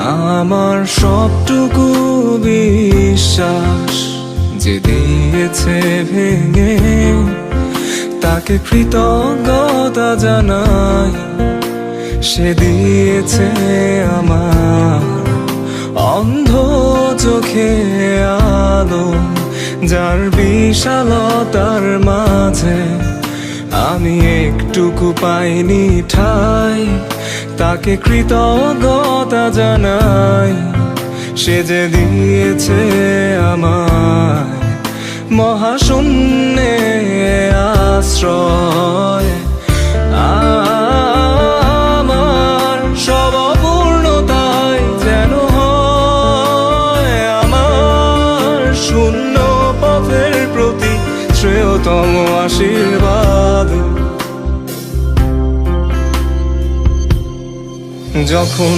আমার সবটুকু বিশ্বাস যে দিয়েছে ভেঙে, তাকে কৃতজ্ঞতা জানাই। সে দিয়েছে আমার অন্ধ চোখে আলো, যার বিশালতার মাঝে আমি একটুকু পাইনি ঠাই। তাকে কৃতজ্ঞতা জানাই, সে যে দিয়েছে আমায় মহাশূন্যে আশ্রয়। আমার সব অপূর্ণতায় যেন হয় আমার শূন্য পথের প্রতি শ্রেয়তম আশীর্বাদ। যখন